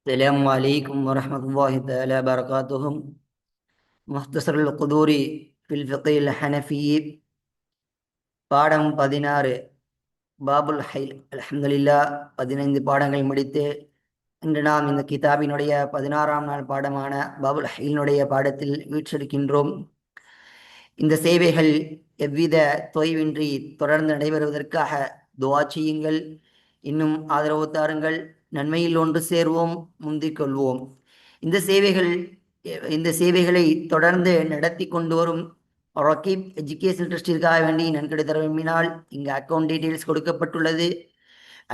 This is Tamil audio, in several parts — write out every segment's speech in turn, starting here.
السلام عليكم ورحمة الله تعالى وبركاته. مختصر القدور في الفقه الحنفي பாடம் 16 பாபுல் ஹைல். அல்ஹம்துலில்லாஹ் 15 பாடங்கள் முடித்து இன்று நாம் இந்த கிதாபினுடைய 16ஆம் நாள் பாடமான பாபுல் ஹைலினுடைய பாடத்தில் வீற்றிருக்கின்றோம். இந்த சேவைகள் எவ்வித தொய்வின்றி தொடர்ந்து நடைபெறுவதற்காக துஆ செய்யுங்கள். இன்னும் ஆதரவு தாருங்கள். நன்மையில் ஒன்று சேர்வோம், முந்திக் கொள்வோம். இந்த சேவைகள் இந்த சேவைகளை தொடர்ந்து நடத்தி கொண்டு வரும் ரகீப் எஜுகேஷன் ட்ரஸ்டிற்காக வேண்டி நன்கொடை தர விரும்பினால் இங்கு அக்கௌண்ட் டீட்டெயில்ஸ் கொடுக்கப்பட்டுள்ளது.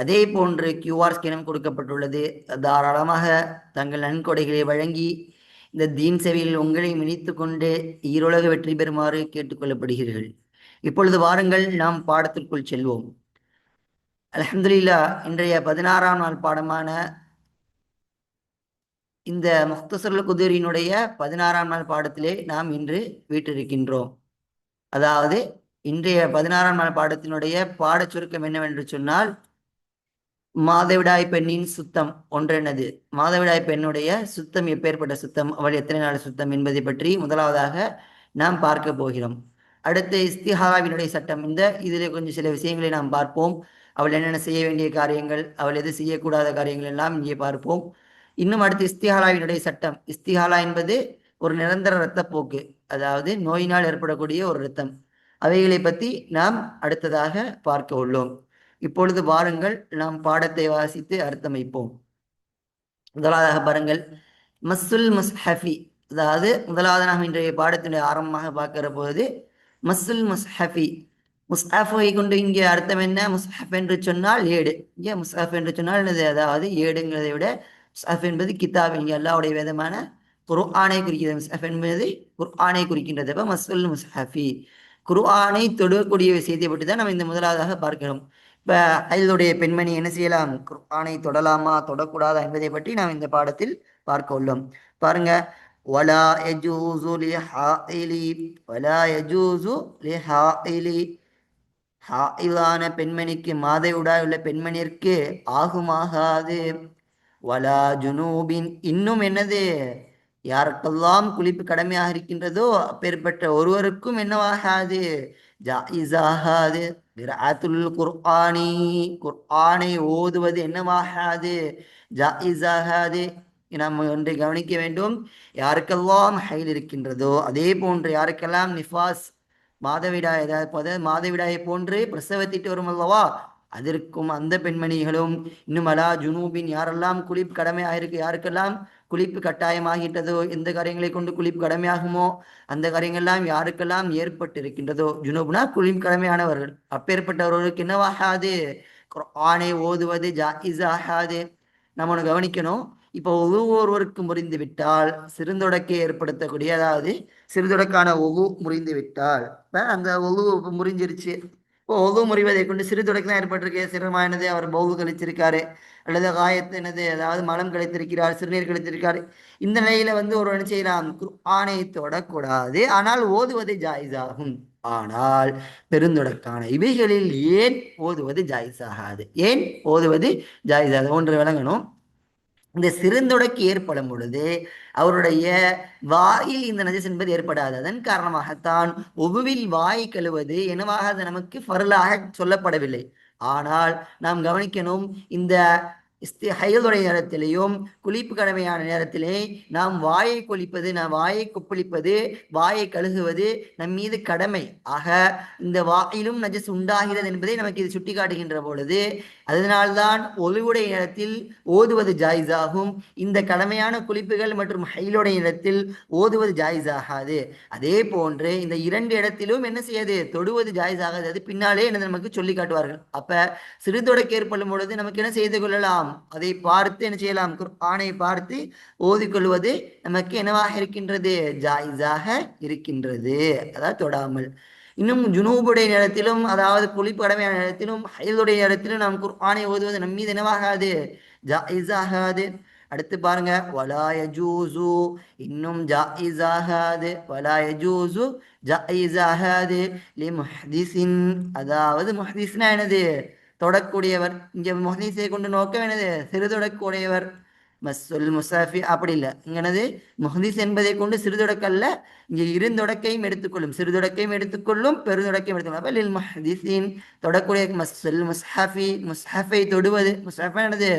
அதே போன்று கியூஆர் ஸ்கேனும் கொடுக்கப்பட்டுள்ளது. தாராளமாக தங்கள் நன்கொடைகளை வழங்கி இந்த தீன் சேவையில் உங்களை இணைத்து கொண்டு ஈருலக வெற்றி பெறுமாறு கேட்டுக்கொள்ளப்படுகிறீர்கள். இப்பொழுது வாருங்கள், நாம் பாடத்திற்குள் செல்வோம். அல்ஹம்துலில்லாஹ், இன்றைய 16ஆம் நாள் பாடமான இந்த முக்தசருல் குதூரினுடைய 16ஆம் நாள் பாடத்திலே நாம் இன்று வீற்றிருக்கின்றோம். அதாவது இன்றைய 16ஆம் நாள் பாடத்தினுடைய பாடச் சுருக்கம் என்னவென்று சொன்னால், மாதவிடாய் பெண்ணின் சுத்தம் ஒன்றெனது. மாதவிடாய் பெண்ணுடைய சுத்தம் எப்பேற்பட்ட சுத்தம், அவள் எத்தனை நாள் சுத்தம் என்பதை பற்றி முதலாவதாக நாம் பார்க்க போகிறோம். அடுத்து இஸ்திஹாராவினுடைய சட்டம். இதில் கொஞ்சம் சில விஷயங்களை நாம் பார்ப்போம். அவள் என்னென்ன செய்ய வேண்டிய காரியங்கள், அவள் எது செய்யக்கூடாத காரியங்கள் எல்லாம் இங்கே பார்ப்போம். இன்னும் அடுத்து இஸ்திஹாலாவினுடைய சட்டம். இஸ்திஹாலா என்பது ஒரு நிரந்தர இரத்தப்போக்கு, அதாவது நோயினால் ஏற்படக்கூடிய ஒரு இரத்தம். அவைகளை பற்றி நாம் அடுத்ததாக பார்க்க உள்ளோம். இப்பொழுது பாருங்கள், நாம் பாடத்தை வாசித்து அர்த்தமைப்போம். முதலாவதாக பாருங்கள், மஸ்ஸுல் முஸ்ஹஃபி. அதாவது முதலாவது நாம் இன்றைய பாடத்தினுடைய ஆரம்பமாக பார்க்கிற போது மஸ்ஸுல் முஸ்ஹஃபி, முஸ்ஹஃபை கொண்டு இங்கே அர்த்தம் என்ன? முஸ்ஹஃப் என்று சொன்னால் ஏடு. இங்கே முஸ்ஹஃப் என்று சொன்னால் என்னது? அதாவது ஏடுங்கிறதை விட முஸ்ஹஃப் என்பது கிதாப், இங்கே அல்லாஹ்வுடைய வேதமான குர்ஆனை குறிக்கிறது. முஸ்ஹஃப் என்பது குர்ஆனை குறிக்கின்றது. அப்போ மஸ்ஸுல் முஸ்ஹஃபி, குர்ஆனை தொடக்கூடிய விஷயத்தை பற்றி தான் நம்ம இந்த முதலாவதாக பார்க்கிறோம். இப்போ ஹைதுடைய பெண்மணி என்ன செய்யலாம், குர்ஆனை தொடலாமா தொடக்கூடாதா என்பதை பற்றி நாம் இந்த பாடத்தில் பார்க்க உள்ளோம். பாருங்க, வலா யஜூசு லிஹாயிலி, வலா யஜூசு லிஹாயிலி, ஹாயிலான பெண்மணிக்கு, மாதவிடாய் உள்ள பெண்மணிற்கு ஆகுமாகாது. வலா ஜுனூபின், இன்னும் என்னது, யாருக்கெல்லாம் குளிப்பு கடமையாக இருக்கின்றதோ அப்பேற்பட்ட ஒருவருக்கும் என்னவாகாது, ஜாயிஸாகாது. கிராத்துல் குர்ஆனி, குர்ஆனை ஓதுவது என்னவாகாது, ஜாயிஸாகாது. நாம் ஒன்றை கவனிக்க வேண்டும். யாருக்கெல்லாம் ஹைல் இருக்கின்றதோ, அதே போன்று யாருக்கெல்லாம் நிஃபாஸ், மாதவிடாய், அதாவது மாதவிடாயை போன்று பிரசவத்திட்டு வரும் அல்லவா, அதற்கும் அந்த பெண்மணிகளும், இன்னும் அலா ஜுனூபின், யாரெல்லாம் குளிப்பு கடமையாயிருக்கு, யாருக்கெல்லாம் குளிப்பு கட்டாயமாகிட்டதோ, எந்த காரியங்களை கொண்டு குளிப்பு கடமையாகுமோ அந்த காரியங்கள்லாம் யாருக்கெல்லாம் ஏற்பட்டு இருக்கின்றதோ, ஜுனூப்னா குளிப்பு கடமையானவர்கள், அப்பேற்பட்டவர்களுக்கு என்னவாகாது, குர்ஆனை ஓதுவது ஜாயிஸ் ஆகாது. நம்ம ஒன்று கவனிக்கணும். இப்போ ஒருவருக்கு முறிந்து விட்டால், சிறுந்தொடக்கை ஏற்படுத்தக்கூடிய, அதாவது சிறுதொடக்கான முறிந்து விட்டால், அந்த முறிஞ்சிருச்சு. இப்போ முறிவதை கொண்டு சிறுதொடக்கு தான் ஏற்பட்டிருக்கு, சிறுமானது அவர் பௌவு கழிச்சிருக்காரு, அல்லது காயத்து என்னது, அதாவது மலம் கழித்திருக்கிறார், சிறுநீர் கழித்திருக்காரு. இந்த நிலையில ஒரு என்ன செய்யலாம், குர்ஆனை தொடக்கூடாது, ஆனால் ஓதுவது ஜாயிஸ் ஆகும். ஆனால் பெருந்தொடக்கான இவைகளில் ஏன் ஓதுவது ஜாயிஸ் ஆகாது, ஏன் ஓதுவது ஜாயிஸ் ஆகாது ஒன்று விளங்கணும். இந்த சிறுந்தொடக்கு ஏற்படும் பொழுது அவருடைய வாயில் இந்த நஜஸ் என்பது ஏற்படாது. அதன் காரணமாகத்தான் ஒவ்வொருவில் வாய் கழுவது என்னவாக நமக்கு ஃபர்லாக சொல்லப்படவில்லை. ஆனால் நாம் கவனிக்கணும், இந்த ஹைதுடைய நேரத்திலேயும் குளிப்பு கடமையான நேரத்திலே நாம் வாயை கொளிப்பது, வாயை கொப்பளிப்பது, வாயை கழுகுவது நம் மீது கடமை. ஆக இந்த வாயிலும் நஜஸ் உண்டாகிறது என்பதை நமக்கு இது சுட்டி காட்டுகின்ற பொழுது, அதனால்தான் ஒளிவுடைய நேரத்தில் ஓதுவது ஜாயிஸ் ஆகும். இந்த கடமையான குளிப்புகள் மற்றும் ஹைலுடைய நேரத்தில் ஓதுவது ஜாயிஸ் ஆகாது. அதே போன்று இந்த இரண்டு இடத்திலும் என்ன செய்யாது, தொடுவது ஜாயிஸ் ஆகாது. அது பின்னாலே என்ன நமக்கு சொல்லி காட்டுவார்கள். அப்ப சிறுதொடக்கு ஏற்படும் பொழுது நமக்கு என்ன செய்து கொள்ளலாம், அதை பார்த்து என்ன செய்யலாம், குர்ஆனை பார்த்து ஓதிக்கொள்வது நமக்கு என்னவாக இருக்கின்றது, ஜாயிஸாக இருக்கின்றது, அதாவது தொடாமல். இன்னும் ஜுனூபுடைய நேரத்திலும், அதாவது குளிப்பு கடமையான நேரத்திலும் ஹைதுடைய நேரத்திலும் நாம் குர்ஆனை ஓதுவது நம் மீது என்னவாகாது, ஜாயிஸாகாது. அடுத்து பாருங்க, வலா யஜூசு, இன்னும் ஜாயிஸாகாது. வலா யஜூசு ஜாயிஸாகாது லி முஹ்திஸின், அதாவது முஹ்திஸ்னா என்னது, தொடக்கூடியவர். இங்கே முஹ்திஸை கொண்டு நோக்கம் என்னது, சிறு தொடக்கூடியவர். மஸ்ஸுல் முசாஃபி அப்படி இல்லை. இங்கனது முஹதிஸ் என்பதை கொண்டு சிறுதொடக்கல்ல, இங்கே இருந்தொடக்கையும் எடுத்துக்கொள்ளும், சிறுதொடக்கையும் எடுத்துக்கொள்ளும், பெருதொடக்கையும் எடுத்துக்கொள்ளும். அப்ப லில் முஹதிஸின் தொடக்கூடிய மஸ்ஸுல் முஸ்ஹஃபி, முஸ்ஹஃபை தொடுவது, முஸ்ஹஃப் என்னது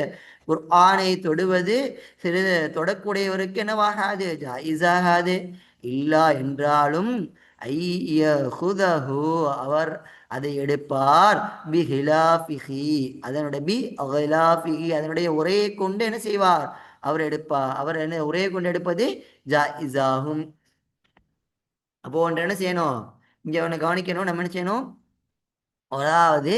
குர்ஆனை தொடுவது சிறு தொடக்கூடியவருக்கு என்னவாகாது, ஜாயிஸாகாது. இல்லா என்றாலும் ஐயஹுதஹு அவர் அதை எடுப்பார், பிஹிலாஃபிஹி அதனுடைய அகிலாஃபிஹி அதனுடைய உரையை கொண்டு என்ன செய்வார், அவர் எடுப்பார். அவர் என்ன உரையை கொண்டு எடுப்பது ஜாயிஸாகும். அப்போ ஒன்று என்ன செய்யணும், இங்க ஒன்று கவனிக்கணும். நம்ம என்ன செய்யணும், அதாவது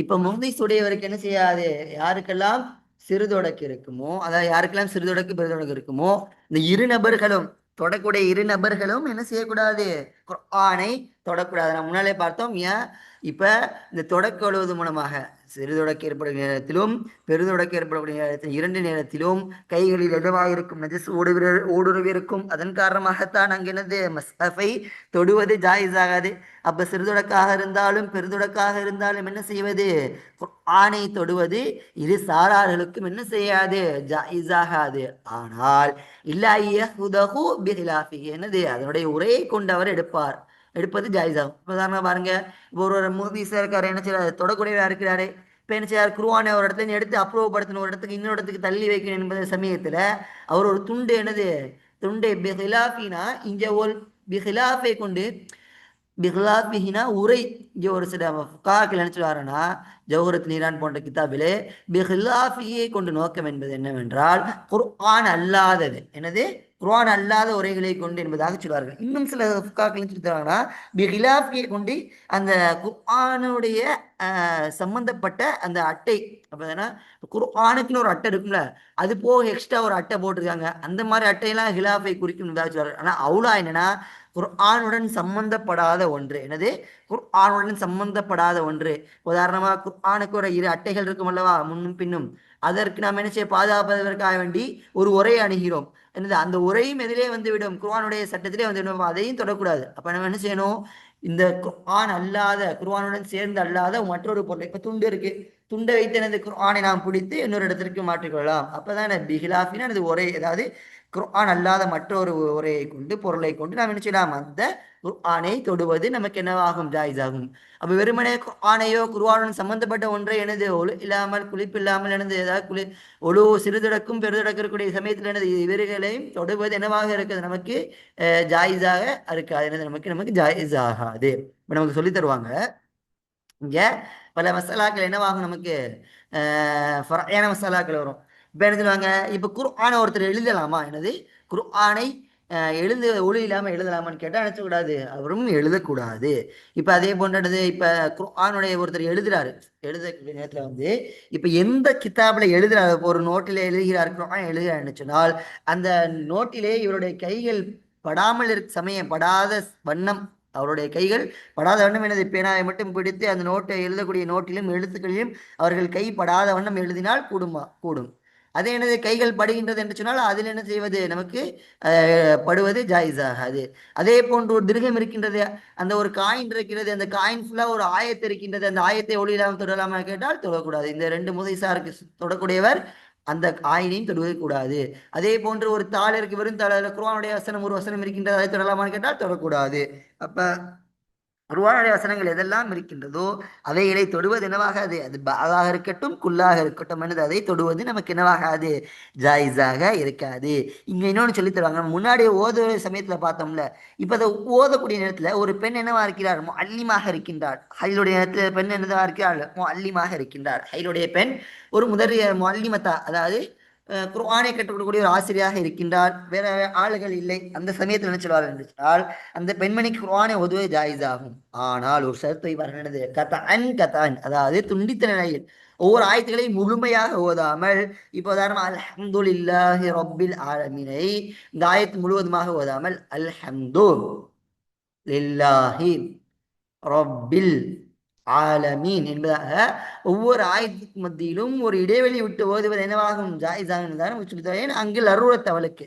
இப்ப முஹ்திஸ் உடையவருக்கு என்ன செய்யாது, யாருக்கெல்லாம் சிறுதொடக்கு இருக்குமோ, அதாவது யாருக்கெல்லாம் சிறுதொடக்கு பெருதொடக்கு இருக்குமோ, இந்த இரு நபர்களும் தொடக்கூடிய இரு நபர்களும் என்ன செய்யக்கூடாது, குர்ஆனை தொடக்கூடாது. நம்ம முன்னாலே பார்த்தோம். ஏன் இப்ப இந்த தொடக்கு எழுவது மூலமாக சிறுதொடக்கு ஏற்படும் நேரத்திலும் பெருதொடக்கு ஏற்படக்கூடிய நேரத்தில் இரண்டு நேரத்திலும் கைகளில் எதுவாக இருக்கும், நஜஸ் ஊடுருவி இருக்கும். அதன் காரணமாகத்தான் அங்கு என்னது மஸ்ஹஃபை தொடுவது ஜாயிஸ் ஆகாது. அப்ப சிறுதொடக்காக இருந்தாலும் பெருதொடக்காக இருந்தாலும் என்ன செய்வது, குர்ஆனை தொடுவது இரு சாரார்களுக்கும் என்ன செய்யாது, ஜாயிஸ் ஆகாது. ஆனால் இல்லஹு பிஹிலாஃபி என்னது அதனுடைய உரையை கொண்டு அவர் எடுப்பது ஜாயிஸ் ஆகும். உதாரணமா பாருங்க, இப்போ ஒரு முஹ்திஸா இருக்காரு, என்ன செய்யறாரு, தொடக்கூடியவா இருக்கிறாரு. இப்போ என்ன செய்யார், குர்ஆனை ஒரு இடத்துல எடுத்து அப்ரூவ் படுத்தணும், ஒரு இடத்துக்கு இன்னொரு இடத்துக்கு தள்ளி வைக்கணும் என்பது சமயத்துல அவர் ஒரு துண்டு என்னது துண்டை பிஹிலாஃபினா இங்க ஒரு பிஹிலாஃபை கொண்டு பிஹ்லாபிஹினா உரை. இங்கே ஒரு சில ஃபுகாக்கள் நினைச்சுவாருன்னா ஜௌஹரத் நீரான் போன்ற கிதாபிலே பிஹ்லாஃபியை கொண்டு நோக்கம் என்பது என்னவென்றால் குர்ஆன் அல்லாதது, என்னது குர்ஆன் அல்லாத உரைகளை கொண்டு என்பதாக சொல்வார்கள். இன்னும் சில ஃபுகாக்கள் சொல்லித்தராங்கன்னா பிஹ்லாஃபியை கொண்டு அந்த குர்ஆனுடைய சம்பந்தப்பட்ட அந்த அட்டை, அப்போ குர்ஆனுக்குன்னு ஒரு அட்டை இருக்கும்ல, அது போக எக்ஸ்ட்ரா ஒரு அட்டை போட்டிருக்காங்க, அந்த மாதிரி அட்டையெல்லாம் ஹிலாஃபை குறிக்கும் என்பதாக சொல்வார்கள். ஆனால் அவுலா என்னன்னா குர்ஆனுடன் சம்பந்தப்படாத ஒன்று, என்னது குர்ஆனுடன் சம்பந்தப்படாத ஒன்று. உதாரணமாக குர்ஆனுக்கு ஒரு இரு அட்டைகள் இருக்கும் அல்லவா, முன்னும் பின்னும், அதற்கு நாம் என்ன செய்ய பாதுகாப்பதற்காக வேண்டி ஒரு உரை அணுகிறோம், என்னது அந்த உரையும் எதிலே வந்துவிடும், குர்ஆனுடைய சட்டத்திலே வந்துவிடும், அதையும் தொடக்கூடாது. அப்ப நம்ம என்ன செய்யணும், இந்த குர்ஆன் அல்லாத குர்ஆனுடன் சேர்ந்து அல்லாத மற்றொரு பொருள், இப்ப துண்டு இருக்கு, துண்டை வைத்து எனது குர்ஆனை நாம் பிடித்து இன்னொரு இடத்திற்கு மாற்றிக்கொள்ளலாம். அப்பதான் பிஹிலாஃபினா எனது உரை, அதாவது குர்ஆன் அல்லாத மற்றொரு உரையை கொண்டு பொருளை கொண்டு நாம் என்ன செய்யலாம், அந்த குர்ஆனை தொடுவது நமக்கு என்னவாகும், ஜாயிஸ் ஆகும். அப்ப வெறுமனே குர்ஆனையோ குர்ஆனுடன் சம்பந்தப்பட்ட ஒன்றை எனது ஒழு இல்லாமல் குளிப்பு இல்லாமல் எனது ஏதாவது ஒழு சிறுதொடக்கும் பெருதொடக்க இருக்கக்கூடிய சமயத்தில் எனது இவர்களையும் தொடுவது என்னவாக இருக்குது, நமக்கு ஜாயிஸாக இருக்காது, எனது நமக்கு ஜாயிஸ் ஆகாது. இப்ப நமக்கு சொல்லி தருவாங்க இங்க பல மசாலாக்கள் என்னவாகும், நமக்கு ஃபர்ஆன மசாலாக்கள் வரும். இப்போ என்ன சொல்லுவாங்க, இப்போ குர்ஆனை ஒருத்தர் எழுதலாமா, என்னது குர்ஆனை ஒளி இல்லாமல் எழுதலாமான்னு கேட்டால் நினைச்சக்கூடாது, அவரும் எழுதக்கூடாது. இப்போ அதே போன்றது, இப்போ குர்ஆனுடைய ஒருத்தர் எழுத நேரத்தில் இப்போ எந்த கிதாபில் எழுதுறாரு, ஒரு நோட்டில் எழுதுகிறார், குர்ஆன் எழுதுகிறாருன்னு சொன்னால் அந்த நோட்டிலே இவருடைய கைகள் படாமல் சமயம் படாத வண்ணம், அவருடைய கைகள் படாத வண்ணம் எனது பேனாவை மட்டும் பிடித்து அந்த நோட்டை எழுதக்கூடிய நோட்டிலும் எழுத்துக்களிலும் அவர்கள் கை படாத வண்ணம் எழுதினால் கூடும். அதே எனது கைகள் படுகின்றது என்று சொன்னால் அதில் என்ன செய்வது, நமக்கு படுவது ஜாயிஸ் ஆகாது. அதே போன்று ஒரு திருகம் இருக்கின்றது, அந்த ஒரு காயின் இருக்கிறது, அந்த காயின் ஃபுல்லா ஒரு ஆயத்து இருக்கின்றது, அந்த ஆயத்தை ஒளியிலாமல் தொடலாமா கேட்டால் தொடக்கூடாது. இந்த ரெண்டு முதைசாருக்கு தொடக்கூடியவர் அந்த ஆயினையும் தொடுவது கூடாது. அதே போன்று ஒரு தாள் இருக்கு, வெறும் தாள், குர்ஆனுடைய வசனம் ஒரு வசனம் இருக்கின்றது, அதை தொடலாமான்னு கேட்டால் தொடக்கூடாது. அப்ப குர்ஆனுடைய வசனங்கள் எதெல்லாம் இருக்கின்றதோ அவைகளை தொடுவது என்னவாகாது, அது பாகாக இருக்கட்டும் குல்லாக இருக்கட்டும், என்னது அதை தொடுவது நமக்கு என்னவாகாது, ஜாயிஸாக இருக்காது. இங்க இன்னொன்று சொல்லி தருவாங்க, முன்னாடி ஓத சமயத்துல பார்த்தோம்ல, இப்ப அதை ஓதக்கூடிய நேரத்துல ஒரு பெண் என்னவா இருக்கிறார், முஅல்லிமாக இருக்கின்றார். ஹைலுடைய நேரத்துல பெண் என்னவா இருக்கிறார், முஅல்லிமாக இருக்கின்றார். ஹைலுடைய பெண் ஒரு முஅல்லிமத்தா, அதாவது குர்ஆனை கற்றுக் கொடுக்கக்கூடிய ஒரு ஆசிரியராக இருக்கின்றார், வேற ஆளுகள் இல்லை. அந்த சமயத்தில் என்ன சொல்வார் என்றால் அந்த பெண்மணிக்கு குர்ஆனை ஓதுவது ஜாயிஸ் ஆகும். ஆனால் ஒரு ஷர்த்தை வருகிறது, கதான் அதாவது துண்டித்த நிலையில் ஒவ்வொரு ஆயத்துக்களையும் முழுமையாக ஓதாமல், இப்போ உதாரணம் அல்ஹம்துலில்லாஹி ரப்பில் ஆலமீனை இந்த ஆயத்து முழுவதுமாக ஓதாமல் அல்ஹம்து லில்லாஹி ரப்பில் ஆலமீன் என்பதாக ஒவ்வொரு ஆயத்துக்கு மத்தியிலும் ஒரு இடைவெளி விட்டு ஓதுவது என்னவாகும், ஜாயிஸாகும் நமக்கு சொல்லித்தருவேன். அங்கு லரூரத் அவளுக்கு,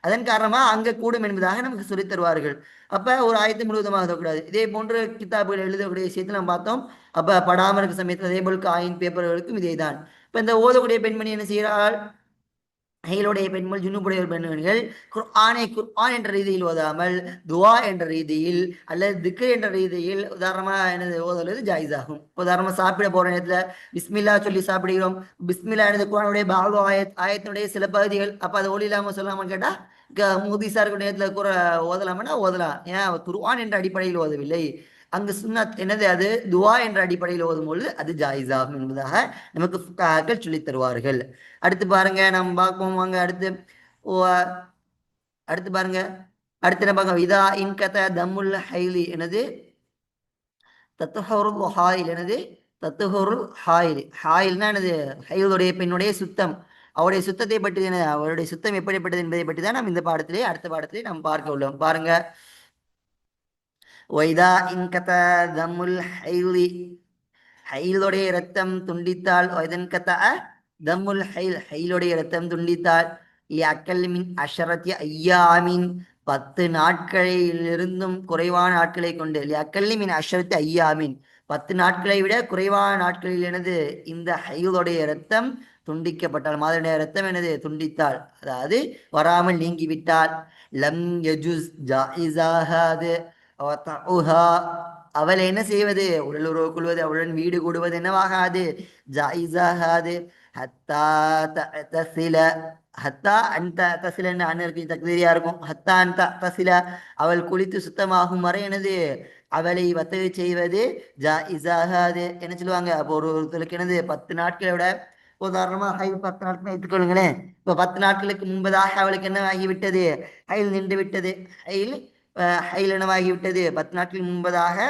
அதன் காரணமா அங்க கூடும் என்பதாக நமக்கு சொல்லித் தருவார்கள். அப்ப ஒரு ஆயத்து முழுவதுமாக ஓதக்கூடாது. இதே போன்ற கிதாபுகள் எழுதக்கூடிய விஷயத்தை நம்ம பார்த்தோம். அப்ப படாமல் இருக்க சமயத்தில் அதே போல் காயின் பேப்பர்களுக்கும் இதே தான். இப்ப இந்த ஓதக்கூடிய பெண்மணி என்ன செய்கிறாள், ஹைலுடைய பெண்கள் ஜுனுப்புடைய பெண்கள் குர்ஆன் என்ற ரீதியில் ஓதாமல் துவா என்ற ரீதியில் அல்லது திக்ர் என்ற ரீதியில் உதாரணமா எனது ஓதுவது ஜாயிஸ் ஆகும். உதாரணமா சாப்பிட போற நேரத்துல பிஸ்மில்லா சொல்லி சாப்பிடுகிறோம். பிஸ்மில்லா எனது குர்ஆனுடைய பாகு ஆயத்தினுடைய சில பகுதிகள், அப்ப அதை ஒளி இல்லாம சொல்லாம கேட்டா முதிசா இருக்கிற நேரத்துல கூட ஓதலாம்னா ஓதலாம். ஏன் குர்ஆன் என்ற அடிப்படையில் ஓதவில்லை, அங்கு சுன்னத் என்னது அது துவா என்ற அடிப்படையில் ஓதும்பொழுது அது ஜாயிஸ் ஆகும் என்பதாக நமக்கு ஃபுக்ஹாக்கள் சொல்லித் தருவார்கள். அடுத்து பாருங்க, நம்ம பார்ப்போம் வாங்க. அடுத்து அடுத்து பாருங்க, அடுத்து என்ன பார்க்க, இதா இன்கத தம்முல் ஹைலி எனது தத்துஹருல் ஹாயில் எனது தத்துஹருல் ஹாயில். ஹாயில்னா எனது ஹைலுடைய பெண்ணுடைய சுத்தம், அவருடைய சுத்தத்தை பற்றி அவருடைய சுத்தம் எப்படிப்பட்டது என்பதை பற்றி தான் நாம் இந்த பாடத்திலே அடுத்த பாடத்திலே நாம் பார்க்க உள்ளோம். பாருங்க, ஒய்தா இன்கத தம்முல் ஹைலி, ஹைலுடைய ரத்தம் துண்டித்தால், இதன் கத்த தம்முல் ஹைல், ஹைலுடைய ரத்தம் துண்டித்தால், அக்கல் மின் அஷரத்தி ஐயாமின் 10 நாட்களிலிருந்தும் குறைவான நாட்களை கொண்டு, அக்கல்லி மின் அஷரத்தி ஐயாமின் 10 நாட்களை விட குறைவான நாட்களில் எனது இந்த ஹைலுடைய ரத்தம் துண்டிக்கப்பட்டால், மாதனுடைய ரத்தம் எனது துண்டித்தால், அதாவது வராமல் நீங்கிவிட்டால், லம் யஜுஸ் ஜாயிஸாகாது அவளை என்ன செய்வது, உடல் உறவு கொள்வது, அவளுடன் வீடு கூடுவது என்னவாகாது, ஜாயிஸாகாது. ஹத்தா தசில, ஹத்தா அந்த தசில அண்ணருக்கு தகுதியா இருக்கும். ஹத்தா அந்த தசில, அவள் குளித்து சுத்தமாகும் வரை எனது அவளை வத்தகை செய்வது ஜாயிஸாகாது. என்ன சொல்லுவாங்க, அப்போ ஒருத்தருக்கு எனது 10 நாட்களை விட, உதாரணமா ஹைல் 10 நாட்கள் எடுத்துக்கொள்ளுங்களேன். இப்போ 10 நாட்களுக்கு முன்பதாக அவளுக்கு என்ன ஆகிவிட்டது, ஹைல் நின்று விட்டது. ஹைல் ஹைல் என்னவாகிவிட்டது, 10 நாட்கள் முன்பதாக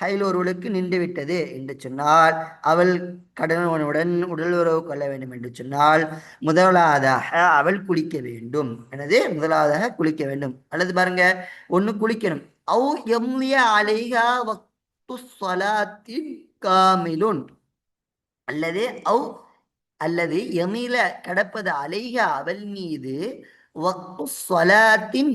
ஹைல் ஒருவளுக்கு நின்று விட்டது என்று சொன்னால், அவள் கடனவனுடன் உடல் உறவு கொள்ள வேண்டும் என்று சொன்னால் முதலாவதாக அவள் குளிக்க வேண்டும். எனது முதலாவதாக குளிக்க வேண்டும். அல்லது பாருங்க, ஒண்ணு குளிக்கணும். அவு எம்லிய அலைஹா வக்து ஸலாத்தின் காமிலுன், அல்லது அல்லது எமில கடப்பது அலைஹா அவள் மீது வக்து ஸலாத்தின்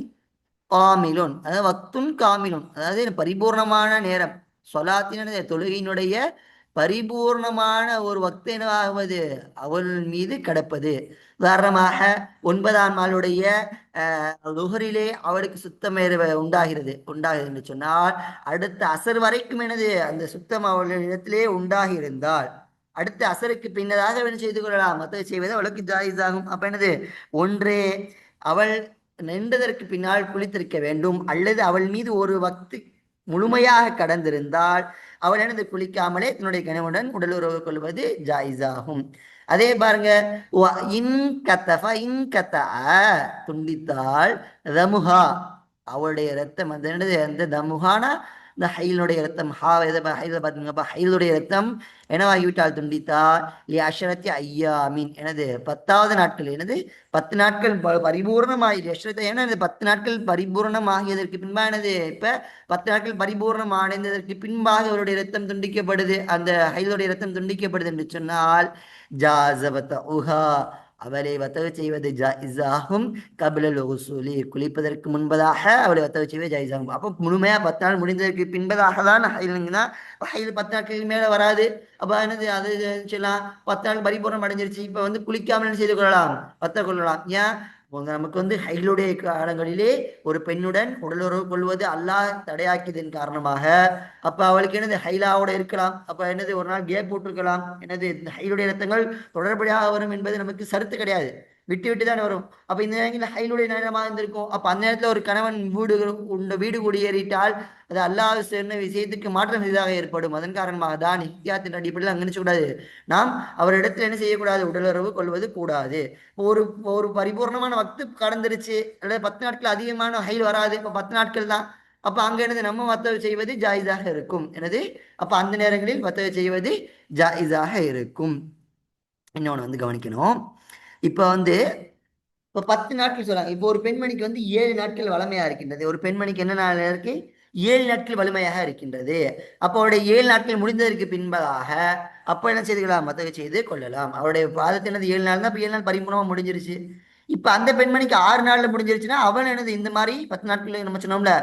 காமிலுன், அதாவது வக்துன் காமிலுன், அதாவது பரிபூர்ணமான நேரம். சொலாத்தின தொழுகையினுடைய பரிபூர்ணமான ஒரு வக்து என்னவாகுவது, அவள் மீது கடப்பது. உதாரணமாக 9ஆம் நாளுடைய லுஹரிலே அவளுக்கு சுத்தம் உண்டாகிறது என்று சொன்னால், அடுத்த அசர் வரைக்கும் எனது அந்த சுத்தம் அவளிடத்திலே உண்டாகி இருந்தால், அடுத்த அசருக்கு பின்னதாக என்ன செய்து கொள்ளலாம், மற்ற செய்வது அவளுக்கு ஜாயிஸ் ஆகும். அப்ப என்னது, ஒன்றே அவள் நின்றதற்கு பின்னால் குளித்திருக்க வேண்டும், அல்லது அவள் மீது ஒரு வக்து முழுமையாக கடந்திருந்தால் அவள் எனது குளிக்காமலே தன்னுடைய கணவனுடன் உடல் உறவு கொள்வது ஜாயிஸாகும். அதே பாருங்க, துண்டித்தால் தமுஹா, அவளுடைய ரத்தம் அந்த தமுஹானா இந்த ஹைலுடைய ரத்தம், ஹைலுடைய ரத்தம் என்னவாகிவிட்டால் துண்டித்தால், அஷரத்தி ஐயாமின் எனது 10வது நாட்கள் எனது 10 நாட்கள் பரிபூர்ணமாகி அஷரத்தை, ஏன்னா 10 நாட்கள் பரிபூர்ணமாகியதற்கு பின்பானது, இப்ப 10 நாட்கள் பரிபூர்ணம் அடைந்ததற்கு பின்பாக அவருடைய ரத்தம் துண்டிக்கப்படுது, அந்த ஹைலுடைய ரத்தம் துண்டிக்கப்படுது என்று சொன்னால் ஜாசபத்த உஹா, அவளை வத்தக செய்வது ஜாயிஸாகும். கபிலல் உசூலி, குளிப்பதற்கு முன்பதாக அவளை வத்தக செய்வது ஜாயிஸாகும். அப்போ முழுமையா 10 நாள் முடிந்ததற்கு பின்பதாக தான் ஹைலுங்கன்னா, ஹைல் 10 நாட்களுக்கு மேல வராது. அப்ப என்னது, அது சொல்லலாம் 10 நாள் பரிபூர்ணம் அடைஞ்சிருச்சு, இப்ப வந்து குளிக்காமல் செய்து கொள்ளலாம், வத்த கொள்ளலாம். ஏன், நமக்கு ஹைலுடைய காலங்களிலே ஒரு பெண்ணுடன் உடலுறவு கொள்வது அல்லாஹ் தடையாக்கியதன் காரணமாக, அப்ப அவளுக்கு என்னது ஹைலாவோட இருக்கலாம், அப்ப என்னது ஒரு நாள் கேப் போட்டிருக்கலாம், என்னது ஹைலுடைய ரத்தங்கள் தொடர்படியாக வரும் என்பது நமக்கு சருத்து கிடையாது, விட்டு விட்டு தான் வரும். அப்ப இந்த நேரங்களில் ஹைலுடைய நேரமாக இருந்திருக்கும். அப்ப அந்த நேரத்தில் ஒரு கணவன் வீடு குடியேறிட்டால் அது அல்லாஹ் சொன்ன விஷயத்துக்கு மாற்றம் செய்ததாக ஏற்படும். அதன் காரணமாக தான் இஹ்தியாத்தின் அடிப்படையில் அங்கே நினைச்சக்கூடாது, நாம் அவரிடத்தில் என்ன செய்யக்கூடாது, உடலுறவு கொள்வது கூடாது. ஒரு ஒரு பரிபூர்ணமான வக்து கடந்துருச்சு, அல்லது 10 நாட்கள் அதிகமான ஹைல் வராது, இப்போ 10 நாட்கள் தான். அப்ப அங்க என்னது, நம்ம வத்தவை செய்வது ஜாயிஸாக இருக்கும். எனது அப்ப அந்த நேரங்களில் வத்தவை செய்வது ஜாயிஸாக இருக்கும். இன்னொன்று கவனிக்கணும், இப்போ இப்போ 10 நாட்கள் சொல்றாங்க. இப்போ ஒரு பெண்மணிக்கு 7 நாட்கள் வளமையா இருக்கின்றது. ஒரு பெண்மணிக்கு என்ன நாள் இருக்கு, 7 நாட்கள் வலிமையாக இருக்கின்றது. அப்போ அவருடைய 7 நாட்கள் முடிந்ததற்கு பின்பதாக அப்போ என்ன செய்துக்கலாம், மத்தக செய்து கொள்ளலாம். அவருடைய பாதத்தை என்னது 7 நாள் தான், இப்போ 7 நாள் பரிபூர்ணமா முடிஞ்சிருச்சு. இப்ப அந்த பெண்மணிக்கு 6 நாள்ல முடிஞ்சிருச்சுன்னா அவன் என்னது இந்த மாதிரி 10 நாட்கள் நம்ம சொன்னோம்ல,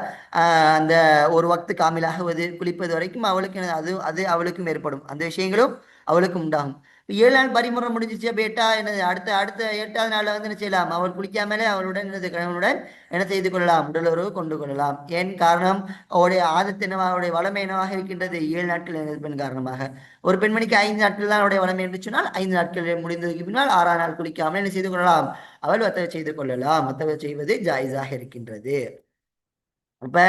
அந்த ஒரு வக்து காமிலாகுவது குளிப்பது வரைக்கும் அவளுக்கு அது அது அவளுக்கும் ஏற்படும், அந்த விஷயங்களும் அவளுக்கும் உண்டாகும். 7 நாள் பரிமுறை முடிஞ்சிச்சு. அப்ப என்னது அடுத்த அடுத்த 8வது நாள்ல வந்து என்ன செய்யலாம், அவள் குளிக்காமலே அவளுடன் என்னது கணவனுடன் என்ன செய்து கொள்ளலாம், உடலுறவு கொண்டு கொள்ளலாம். ஏன் காரணம், அவருடைய ஆதத்து என்னவா, அவருடைய வளமை என்னவாக இருக்கின்றது, 7 நாட்கள் இருப்பதன் காரணமாக. ஒரு பெண்மணிக்கு 5 நாட்கள் தான் அவருடைய வளமை என்று சொன்னால் 5 நாட்கள் முடிந்ததுக்கு பின்னால் 6ஆம் நாள் குளிக்காமல் என்ன செய்து கொள்ளலாம், அவள் வத்தவை செய்து கொள்ளலாம். வத்தவை செய்வது ஜாயிஸாக இருக்கின்றது. அப்ப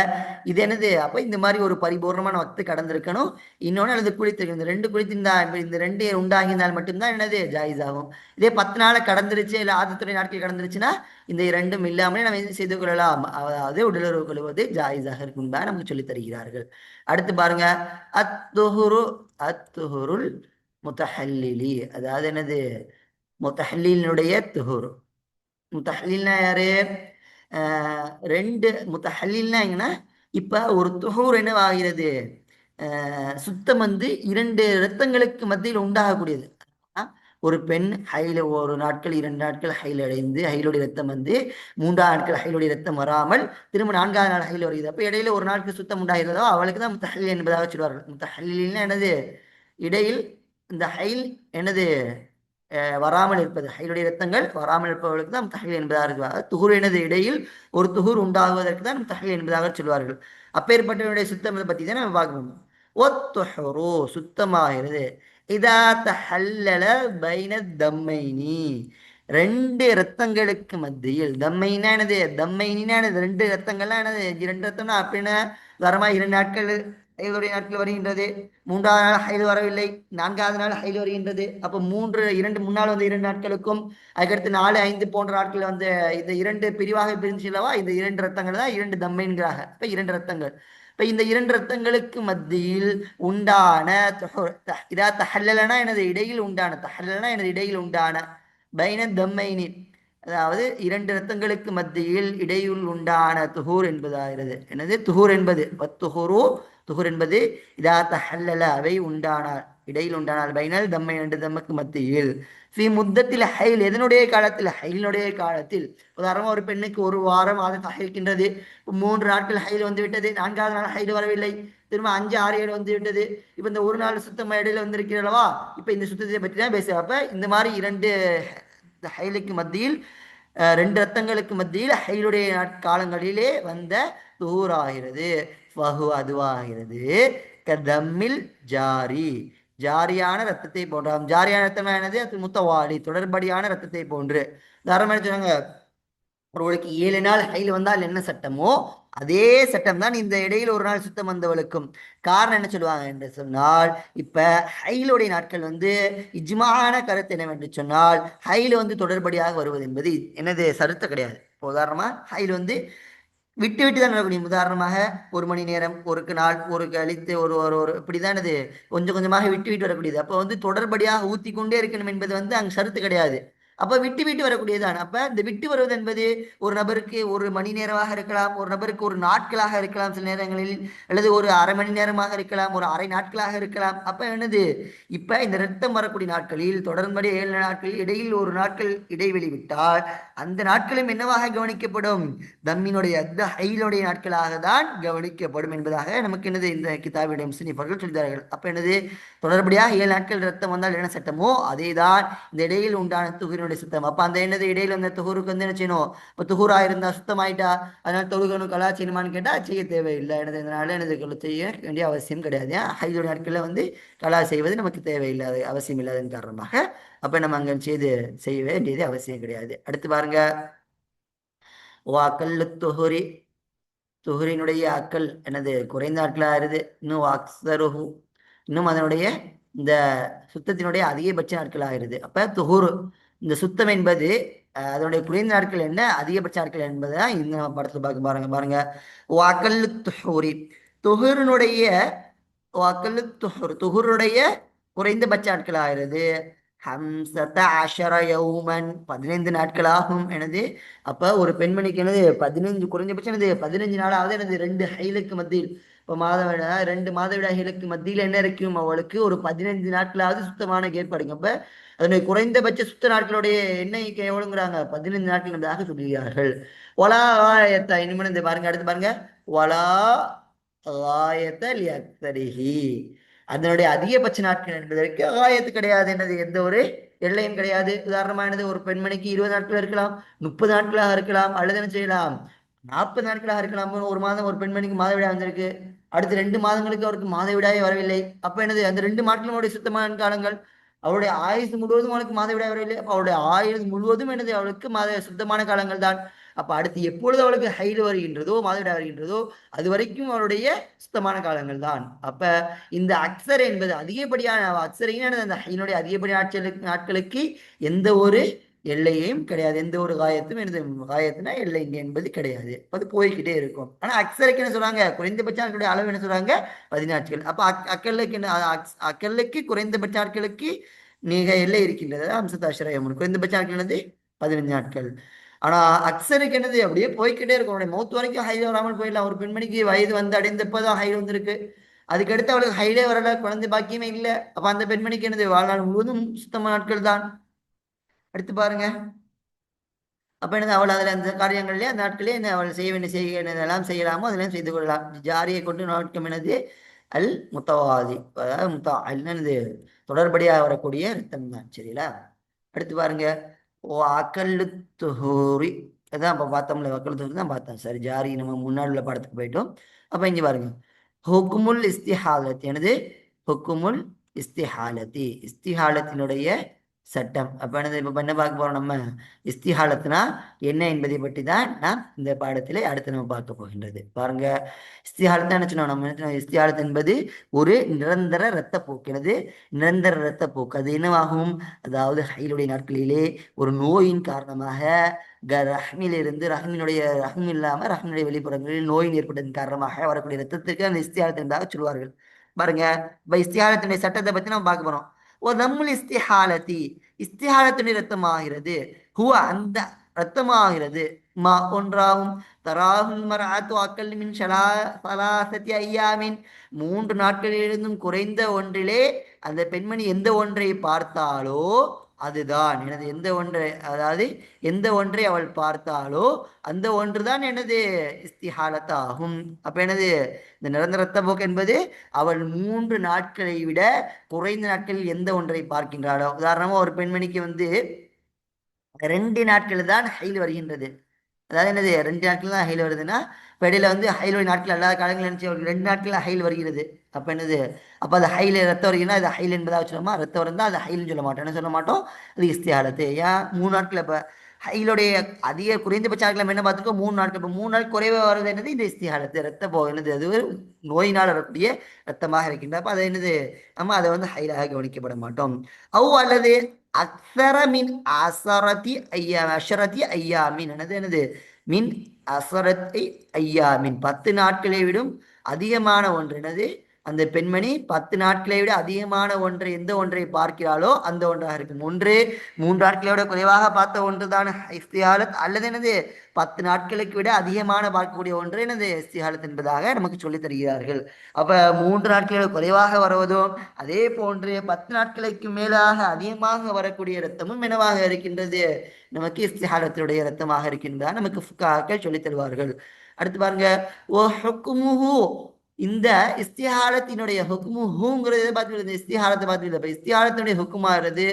இது என்னது, அப்ப இந்த மாதிரி ஒரு பரிபூர்ணமான வக்து கடந்திருக்கணும். இன்னொன்னு அல்லது குளித்திருக்கணும். இந்த 2 குளித்திருந்தா, இந்த 2 உண்டாகினால் மட்டும்தான் என்னது ஜாயிஸ் ஆகும். இதே 10 நாளை கடந்துருச்சு, இல்ல ஆதத்துறை நாட்கள் கடந்துருச்சுன்னா இந்த 2ம் இல்லாமலே நம்ம என்ன செய்து கொள்ளலாம், அதாவது உடலுறவு கொள்வது ஜாயிஸாக இருக்கும் தான் நமக்கு சொல்லி தருகிறார்கள். அடுத்து பாருங்க, அத்துஹுரு அத்துஹுருல் முத்தஹல்லிலி, அதாவது என்னது முத்தஹல்லினுடைய துஹுர். முத்தஹல்லில்னா யாரு, ரெண்டு முத்தஹல்லில்னா எங்கன்னா, இப்ப ஒரு துஹூர் என்னவாகிறது, சுத்தம் வந்து 2 இரத்தங்களுக்கு மத்தியில் உண்டாகக்கூடியது. ஒரு பெண் ஒரு நாட்கள் 2 நாட்கள் ஹைல் அடைந்து ஹைலுடைய ரத்தம் வந்து 3ஆம் நாட்கள் ஹைலுடைய ரத்தம் வராமல் திரும்ப 4ஆவது நாள் ஹைல் வருகிறது. அப்ப இடையில ஒரு நாளுக்கு சுத்தம் உண்டாகிறதோ அவளுக்கு தான் முத்தஹல்லில் என்பதாக சொல்வார்கள். முத்தஹல்லில்னா என்னது, இடையில் இந்த ஹைல் என்னது வராமல் இருப்பது, ஹைலுடைய ரத்தங்கள் வராமல் இருப்பவர்களுக்கு தான் தஹீல் என்பதாக இருக்கிறார். துகுர் எனது இடையில் ஒரு துகுர் உண்டாகுவதற்கு தான் தஹீல் என்பதாக சொல்வார்கள். அப்பேற்பட்டவனுடைய சுத்தம் பற்றி தான் நம்ம பார்க்கணும். ஒத்துஹுரு சுத்தமாகிறது. இதா தஹல்லல பைன தம்மைனி, 2 இரத்தங்களுக்கு மத்தியில். தம்மைனா என்னது, தம்மைனா என்னது, 2 இரத்தங்கள்லாம் என்னது, 2 இரத்தம்னா அப்படின்னா வரமா 2 நாட்கள் ஹைலுடைய நாட்கள் வருகின்றது, 3ஆவது நாள் ஹைல் வரவில்லை, 4ஆவது நாள் ஹைல் வருகின்றது. அப்போ 2 முன்னால் வந்து 2 நாட்களுக்கும் அதுக்கடுத்து 4, 5 போன்ற நாட்கள் வந்து இந்த 2 பிரிவாக பிரிஞ்சு அல்லவா, இந்த 2 ரத்தங்கள் தான் 2 தம்மைன்கிறாங்க. இப்ப 2 ரத்தங்கள். இப்ப இந்த 2 ரத்தங்களுக்கு மத்தியில் உண்டான இதா தஹல்லலனா எனது இடையில் உண்டான, தஹல்லலனா எனது இடையில் உண்டான, பைன தம்மைனி அதாவது 2 இரத்தங்களுக்கு மத்தியில் இடையில் உண்டான துஹூர் என்பதாகிறது. எனது துஹூர் என்பது துஹூரு, துஹூர் என்பது இதா தஹல்லல அவை உண்டானால், இடையில் உண்டானால், பைனல் தம்மை 2 தம்முக்கு மத்தியில், ஃபி முத்தத்தில் ஹைல் எதனுடைய காலத்தில், ஹைலினுடைய காலத்தில். உதாரணமாக ஒரு பெண்ணுக்கு 1 வாரம் அது இருக்கின்றது, 3 நாட்கள் ஹைல் வந்து விட்டது, 4ஆவது நாள் ஹைல் வரவில்லை, திரும்ப 5, 6, 7 வந்து விட்டது. இப்ப இந்த ஒரு நாள் சுத்தம் இடையில வந்திருக்கிறல்லவா, இப்ப இந்த சுத்தத்தை பற்றி தான் பேச. அப்ப இந்த மாதிரி 2 ஹைலுக்கு மத்தியில், 2 ரத்தங்களுக்கு மத்தியில் ஹைலுடைய காலங்களிலே வந்த துஹூர் ஆகிறது. ஃபஹு அதுவாகிறது கதம்மில் ஜாரி, ஜாரியான ரத்தத்தை போன்றாம். ஜாரியான ரத்தம் என்னது, அது முத்தவாலி தொடர்படியான ரத்தத்தை போன்று. தாராளமாக சொன்னாங்க, ஒருவளுக்கு 7 நாள் ஹைல் வந்தால் என்ன சட்டமோ அதே சட்டம் தான் இந்த இடையில் ஒரு நாள் சுத்தம் வந்தவளுக்கும். காரணம் என்ன சொல்லுவாங்க என்று சொன்னால், இப்ப ஹைலுடைய நாட்கள் வந்து இஜ்மான கருத்து என்னவென்று சொன்னால், ஹைல் வந்து தொடர்படியாக வருவது என்பது என்னது சருத்த கிடையாது. உதாரணமா ஹைல் வந்து விட்டு விட்டு தான் நடக்கணும். உதாரணமாக 1 மணி நேரம், ஒரு நாள், ஒரு கழித்து ஒரு ஒரு ஒரு இப்படிதான் இது கொஞ்சம் கொஞ்சமாக விட்டு விட்டு வரக்கூடியது. அப்போ வந்து தொடர்படியாக ஊத்தி கொண்டே இருக்கணும் என்பது வந்து அங்கு சருத்து கிடையாது. அப்ப விட்டு விட்டு வரக்கூடியதான். அப்ப இந்த விட்டு வருவது என்பது ஒரு நபருக்கு 1 மணி நேரமாக இருக்கலாம், ஒரு நபருக்கு 1 நாட்களாக இருக்கலாம் சில நேரங்களில், அல்லது ஒரு அரை மணி நேரமாக இருக்கலாம், ஒரு அரை நாட்களாக இருக்கலாம். அப்ப என்னது, இப்ப இந்த ரத்தம் வரக்கூடிய நாட்களில் தொடர்படி 7 நாட்களில் இடையில் ஒரு நாட்கள் இடைவெளி விட்டால் அந்த நாட்களும் என்னவாக கவனிக்கப்படும், தம்மினுடைய அந்த ஹைலுடைய நாட்களாக தான் கவனிக்கப்படும் என்பதாக நமக்கு என்னது இந்த கிதாபுடைய முஸ்லிம்கள் சொல்கிறார்கள். அப்ப என்னது, தொடர்படியாக 7 நாட்கள் ரத்தம் வந்தால் என்ன சட்டமோ அதேதான் இந்த இடையில் உண்டான துகுரினுடைய சுத்தம். அப்ப அந்த என்னது இடையில அந்த துகுருக்கு வந்து என்ன செய்யணும், இப்ப துகுரா இருந்தா சுத்தமாயிட்டா அதனால தொழுகணும் கலா செய்யணுமான்னு கேட்டா செய்ய தேவையில்லை. எனது இதனால எனது செய்ய வேண்டிய அவசியம் கிடையாது. ஹைலுடைய நாட்கள்ல வந்து கலா செய்வது நமக்கு தேவையில்லாத அவசியம் இல்லாதன் காரணமாக அப்ப நம்ம அங்க செய்ய வேண்டியது அவசியம் கிடையாது. அடுத்து பாருங்க, வாக்கல் துஹுரி, துஹுரினுடைய அக்கல் எனது குறைந்த நாட்களாக இருது. இன்னும் அக்ஸருஹு, இன்னும் அதனுடைய இந்த சுத்தத்தினுடைய அதிகபட்ச நாட்கள் ஆகிறது. அப்ப துஹூர் இந்த சுத்தம் என்பது அதனுடைய குறைந்த நாட்கள் என்ன, அதிகபட்ச நாட்கள் என்பதுதான் இந்த படத்துல பார்க்க பாருங்க. பாருங்க, வாக்கல் துஹூரி, துஹூரினுடைய வாக்கல் துஹூர், துஹூருடைய குறைந்தபட்ச நாட்கள் ஆகிறது ஹம்சத அஷர யௌமன் 15 நாட்களாகும் எனது. அப்ப ஒரு பெண்மணிக்கு எனது 15 குறைஞ்சபட்சம் எனது 15 நாளாவது எனது 2 ஹைலுக்கு மத்தியில், இப்ப மாதவிடா 2 மாதவிடா ஹைலுக்கு மத்தியில் என்ன இருக்கும், அவளுக்கு ஒரு 15 நாட்களாவது சுத்தமான ஏற்பாடுங்க. அப்ப அதனுடைய குறைந்தபட்ச சுத்த நாட்களுடைய எண்ணிக்கை எவ்வளவுங்கிறாங்க, 15 நாட்கள் என்பதாக சொல்கிறார்கள். ஒலா ஆயத்த இனிமேல் இந்த பாருங்க, அடுத்து பாருங்க, ஒலா ஆயத்த லியக்தரிஹி, அதனுடைய அதிகபட்ச நாட்கள் என்பதற்கு ஆயத்து கிடையாது, என்னது எந்த ஒரு எல்லையும் கிடையாது. உதாரணமானது ஒரு பெண்மணிக்கு 20 நாட்கள் இருக்கலாம், 30 நாட்களாக இருக்கலாம், அல்லது என்ன செய்யலாம் 40 நாட்களாக இருக்கலாம். ஒரு மாதம் ஒரு பெண்மணிக்கு மாதவிடாய் வந்திருக்கு, அடுத்த 2 மாதங்களுக்கு அவருக்கு மாதவிடாயே வரவில்லை. அப்ப என்னது அந்த 2 மாதங்களும் அவருடைய சுத்தமான காலங்கள். அவருடைய ஆயுசு முழுவதும் அவளுக்கு மாதவிடாய் வரவில்லை, அப்ப அவருடைய ஆயுசு முழுவதும் என்னது அவளுக்கு சுத்தமான காலங்கள் தான். அப்ப அடுத்து எப்பொழுது அவளுக்கு ஹைடு வருகின்றதோ மாதவிடாய் வருகின்றதோ அது வரைக்கும் அவருடைய சுத்தமான காலங்கள் தான். அப்ப இந்த அக்சர் என்பது அதிகப்படியான அக்சரையான அந்த ஹைனுடைய அதிகப்படியான நாட்களுக்கு எந்த ஒரு எல்லையும் கிடையாது, எந்த ஒரு காயத்தும் எனது காயத்துனா எல்லை என்பது கிடையாது, அது போய்கிட்டே இருக்கும். ஆனா அக்சருக்கு என்ன சொல்றாங்க, குறைந்தபட்ச நாட்களுடைய அளவு என்ன சொல்றாங்க 10 நாட்கள். அப்ப அக்கல்லுக்கு என்ன, அக்கல்லுக்கு குறைந்தபட்ச நாட்களுக்கு நீங்க எல்லை இருக்கின்றது அம்சத்தாசிரயம், குறைந்தபட்ச நாட்கள் என்னது 15 நாட்கள். ஆனா அக்சருக்கு என்னது அப்படியே போய்கிட்டே இருக்கும், அவருடைய மௌத்து வரைக்கும் ஹைடு வராமல் போயிடலாம். ஒரு பெண்மணிக்கு வயது வந்து அடைந்தப்பதான் ஹைடு வந்திருக்கு, அதுக்கடுத்து அவளுக்கு ஹைடே வரல, குழந்தை பாக்கியமே இல்லை, அப்ப அந்த பெண்மணிக்கு என்னது வாழ்நாள் முழுவதும் சுத்தமான நாட்கள் தான். அடுத்து பாருங்க, அப்ப என்னது அவள் அதுல அந்த காரியங்கள்லயே அந்த நாட்களே என்ன அவள் செய்ய வேண்டிய செய்யலாம் செய்யலாமோ அதெல்லாம் செய்து கொள்ளலாம். ஜாரியை கொண்டு நோக்கம் என்னது அல் முத்தவாதி, அதாவது என்னது தொடர்படியாக வரக்கூடிய ரத்தம் தான். சரிங்களா? அடுத்து பாருங்க, ஓ அக்கல்லு துஹூரி, அதான் அப்ப பார்த்தோம்ல, அக்கல் துஹூரி தான் பார்த்தோம். சரி, ஜாரி நம்ம முன்னாடி உள்ள படத்துக்கு போயிட்டோம். அப்ப இங்க பாருங்க, ஹுக்குமுல் இஸ்திஹாலத், எனது ஹுக்குமுல் இஸ்திஹாலத்தி, இஸ்திஹாலத்தினுடைய சட்டம். அப்ப என்னது இப்ப என்ன பார்க்க போறோம் நம்ம, இஸ்திஹாலத்னா என்ன என்பதை பற்றி தான் நாம் இந்த பாடத்திலே அடுத்து நம்ம பார்க்க போகின்றது. பாருங்க, இஸ்திஹாலத்தான் என்ன சொன்னோம் நம்ம, என்ன சொன்னோம்? இஸ்திஹாலத் என்பது ஒரு நிரந்தர இரத்த போக்கு. நிரந்தர இரத்த போக்கு அது என்னவாகும், அதாவது ஹைலுடைய நாட்களிலே ஒரு நோயின் காரணமாக ரஹ்மிலிருந்து ரஹ்ம் இல்லாம ரஹ்மினுடைய வெளிப்புறங்களில் நோயின் ஏற்பட்டதன் காரணமாக வரக்கூடிய ரத்தத்துக்கு அந்த இஸ்திஹாலத் என்பதாக சொல்வார்கள். பாருங்க, இப்ப இஸ்திஹாலத்தினுடைய சட்டத்தை பத்தி நம்ம பார்க்க போறோம். ஓ நம்முல் இஸ்திஹாலத்தி, இஸ்திஹாலத்தினுடைய ரத்தமாகிறது, ஹுவ அந்த ரத்தமாகிறது, மா ஒன்றாகும், தராஹுல் மர்அத்து அக்கல் மின் ஸலாஸத்தி ஐயாமின், 3 நாட்களிலிருந்தும் குறைந்த ஒன்றிலே அந்த பெண்மணி எந்த ஒன்றை பார்த்தாலோ அதுதான் எனது, எந்த ஒன்றை, அதாவது எந்த ஒன்றை அவள் பார்த்தாலோ அந்த ஒன்றுதான் எனது இஸ்திஹாலத் ஆகும். அப்ப எனது இந்த நிரந்தர ரத்த போக்கு என்பது அவள் 3 நாட்களை விட குறைந்த நாட்களில் எந்த ஒன்றை பார்க்கின்றாளோ. உதாரணமா ஒரு பெண்மணிக்கு வந்து 2 நாட்கள் தான் ஹைல் வருகின்றது, அதாவது என்னது 2 நாட்கள் தான் ஹைல் வருதுன்னா, இப்போ இடையில வந்து ஹைலுடைய நாட்கள் அல்லாத காலங்கள் நினைச்சு அவருக்கு 2 நாட்கள் ஹைல் வருகிறது. அப்போ என்னது, அப்போ அது ஹைல் ரத்தம் வருகிறதுனா அது ஹைல் என்பதாக சொல்லுமா, ரத்தம் இருந்தால் அது ஹைல்னு சொல்ல மாட்டோம், என்ன சொல்ல மாட்டோம், அது இஸ்திஹாலத்து. ஏன் 3 நாட்கள், இப்போ ஹைலுடைய அதிக குறைந்தபட்ச நாட்கள் நம்ம என்ன பார்த்துருக்கோம் 3 நாட்கள், இப்போ 3 நாள் குறைவாக வருது என்னது இந்த இஸ்திஹாலத்து, ரத்த போ என்னது அது ஒரு நோயினால் வரக்கூடிய ரத்தமாக இருக்கின்ற, அப்போ அது என்னது நம்ம அதை வந்து ஹைலாக கவனிக்கப்பட மாட்டோம். அவ் அல்லது அக்ஸர மின் அசரதி ஐயா அஷரதி ஐயாமின், என்னது என்னது மின் அசரத்தை ஐயாமின், 10 நாட்களை விடும் அதிகமான ஒன்று, என்னது அந்த பெண்மணி 10 நாட்களை விட அதிகமான ஒன்றை எந்த ஒன்றை பார்க்கிறாளோ அந்த ஒன்றாக இருக்கும். ஒன்று 3 நாட்களை விட குறைவாக பார்த்த ஒன்று தான் இஸ்திஹாலத், அல்லது என்னது 10 நாட்களுக்கு விட அதிகமான பார்க்கக்கூடிய ஒன்று என்னது இஸ்திஹாலத் என்பதாக நமக்கு சொல்லித் தருகிறார்கள். அப்ப 3 நாட்களை குறைவாக வருவதும் அதே போன்று 10 நாட்களுக்கு மேலாக அதிகமாக வரக்கூடிய இரத்தமும் என்னவாக இருக்கின்றது, நமக்கு இஸ்திஹாலத்துடைய இரத்தமாக இருக்கின்றதா நமக்கு ஃபுகாக்கள் சொல்லித் தருவார்கள். அடுத்து பாருங்க, ஓ ஹுக்முஹு, இந்த இஸ்திஹாலத்தினுடைய ஹுக்முஹுங்கிறது பார்த்து, இந்த இஸ்திஹாலத்தை பார்த்து, இப்ப இஸ்திஹாலத்தினுடைய ஹுக்குமாகிறது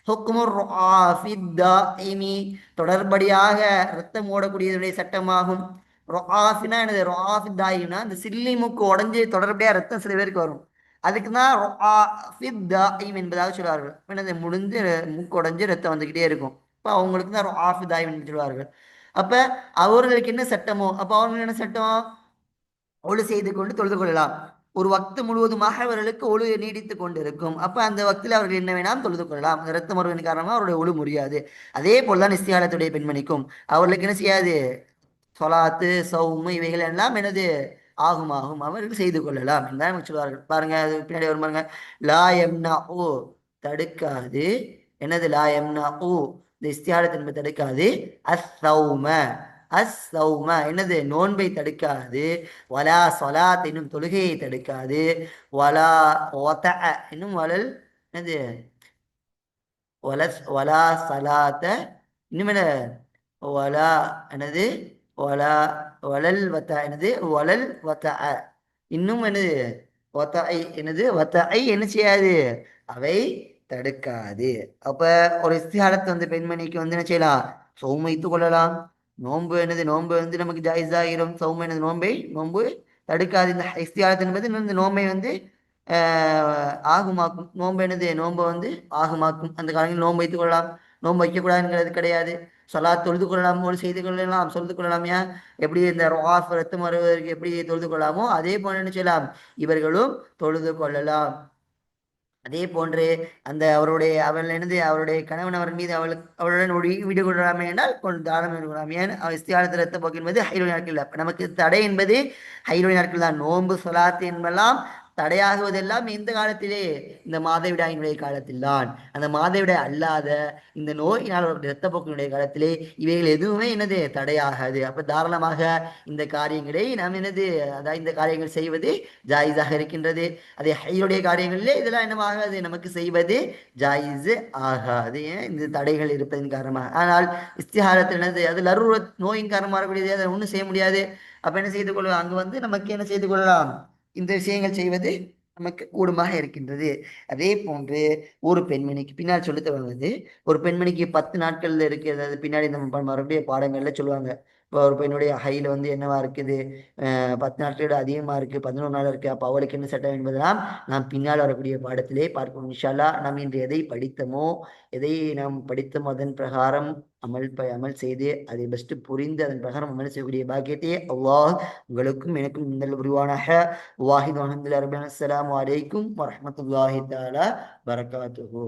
ஹுக்மு ருஆஃபித் தாயிமி, தொடர்படியாக ரத்தம் ஓடக்கூடியதுடைய சட்டமாகும். ரொஆஃபினா என்னது, ரொஆஃபித் தாயிம்னா இந்த சில்லி மூக்கு உடஞ்சி தொடர்படியாக ரத்தம் சில பேருக்கு வரும், அதுக்கு தான் ரொஆஃபித் தாயிம் என்பதாக சொல்வார்கள். என்னது முடிஞ்சு மூக்கு உடஞ்சி ரத்தம் வந்துக்கிட்டே இருக்கும், இப்போ அவங்களுக்கு தான் ரொஆஃபித் தாயிம் என்று சொல்வார்கள். அப்ப அவர்களுக்கு என்ன சட்டமோ, அப்போ அவங்களுக்கு என்ன சட்டம், ஒழு செய்து கொண்டு தொழுது கொள்ளலாம். ஒரு வக்து முழுவதுமாக அவர்களுக்கு ஒழு நீடித்து கொண்டு இருக்கும். அப்ப அந்த வக்தில் அவர்கள் என்ன வேணாம் தொழுது கொள்ளலாம், அந்த இரத்த மருவின் காரணமாக அவருடைய ஒழு முடியாது. அதே போல்தான் இஸ்திஹாலத்துடைய பெண்மணிக்கும் அவர்களுக்கு என்ன செய்யாது, சொலாத்து சௌமு இவைகள் எல்லாம் எனது ஆகும் ஆகும் அவர்கள் செய்து கொள்ளலாம் என்றால் சொல்வார்கள். பாருங்க, அது பின்னாடி வரும் பாருங்க, லா எம்னா ஓ தடுக்காது, என்னது லா எம்னா ஓ, இந்த இஸ்திஹாலத் என்பது தடுக்காது, அஸ்ஸௌம, அஸ்ஸௌம என்னது நோன்பை தடுக்காது, வலா சொலாத் என்னும் தொழுகையை தடுக்காது, வலா ஒத என்னும் வலல், என்னது வலா சலாத்த, இன்னும் என்ன வலா, என்னது வலா வலல் வத்த, என்னது வலல் வத்த, இன்னும் என்னது வத்தஐ என்னது வத்தஐ என்ன செய்யாது, அவை தடுக்காது. அப்ப ஒரு இஸ்திஹாலத்தை வந்து பெண்மணிக்கு வந்து என்ன செய்யலாம், சௌம் வைத்துக் கொள்ளலாம். நோன்பு என்னது, நோன்பு வந்து நமக்கு ஜாயிஸ் ஆகிரும். சௌம் என்னது, நோன்பு தடுக்காது. இந்த இஸ்திஹாலத் என்பது இந்த நோன்பை வந்து ஆகுமாக்கும். நோன்பு என்னது, நோன்பை வந்து ஆகுமாக்கும். அந்த காலங்களில் நோன்பு வைத்துக் கொள்ளலாம். நோன்பு வைக்கக்கூடாதுங்கிறது கிடையாது. சொலாத் தொழுது கொள்ளலாம், ஒரு செய்து கொள்ளலாம், சொல்து கொள்ளலாம். ஏன், எப்படி இந்த ரவாஃப் ரத்தம் வருவதற்கு எப்படி தொழுது கொள்ளலாமோ அதே போல என்ன செய்யலாம், இவர்களும் தொழுது கொள்ளலாம். அதே போன்று அந்த அவருடைய அவள் என்னது, அவருடைய கணவன் அவர் மீது அவளுடன் வீடு கொள்ளலாமே என்றால் தானம் கொள்ளலாம். ஏன், இஸ்தியாலத்தில் ரத்த போக்கு என்பது ஹைரோனி நாட்கள் இல்லை. நமக்கு தடை என்பது ஹைரோனி நாட்கள் தான். நோன்பு சொலாத்து என்பெல்லாம் தடையாகுவதெல்லாம் எந்த காலத்திலே, இந்த மாதவிடாயினுடைய காலத்தில் தான். அந்த மாதவிடாய் அல்லாத இந்த நோயினால் இரத்தப்போக்கினுடைய காலத்திலே இவைகள் எதுவுமே என்னது தடையாகாது. அப்ப தாராளமாக இந்த காரியங்களை நாம் என்னது, அதாவது இந்த காரியங்கள் செய்வது ஜாயிஸாக இருக்கின்றது. அதே ஹையுடைய காரியங்களிலே இதெல்லாம் என்னவாகாது, நமக்கு செய்வது ஜாயிஸ் ஆகாது. ஏன், இந்த தடைகள் இருப்பதன் காரணமாக. ஆனால் இஸ்திஹாரத்தில் என்னது, அது லரூரத் நோயின் காரணமாக இருக்கக்கூடியது, அதை ஒன்றும் செய்ய முடியாது. அப்ப என்ன செய்து கொள்ளலாம், அங்கு வந்து நமக்கு என்ன செய்து கொள்ளலாம், இந்த விஷயங்கள் செய்வது நமக்கு கூடுமாக இருக்கின்றது. அதே போன்று ஒரு பெண்மணிக்கு பின்னால் சொல்லி தருவது, ஒரு பெண்மணிக்கு 10 நாட்கள்ல இருக்கு. அதாவது பின்னாடி நம்ம மறுபடியும் பாடங்கள்ல சொல்லுவாங்க. இப்போ ஒரு பெண்ணுடைய ஹைல வந்து என்னவா இருக்குது, 10 நாட்களோட அதிகமா இருக்கு, 11 நாள் இருக்கு, அப்போ அவளுக்கு என்ன சட்டம் என்பதெல்லாம் நாம் பின்னால் வரக்கூடிய பாடத்திலே பார்ப்போம் இன்ஷா அல்லாஹ். நாம் இன்று எதை படித்தோமோ, எதை நாம் படித்தோமோ அதன் பிரகாரம் அமல் செய்து அதை பெஸ்ட் புரிந்து அதன் பிரகாரம் அமல் செய்யக்கூடிய பாக்கியத்தை அல்லாஹ் உங்களுக்கும் எனக்கும் இந்த புரிவானாக. வாஹித் அல்ஹம்துலில்லாஹி ரப்பில் ஆலமீன். அஸ்ஸலாமு அலைக்கும் வரஹ்மத்துல்லாஹி தஆலா பரகாத்துஹு.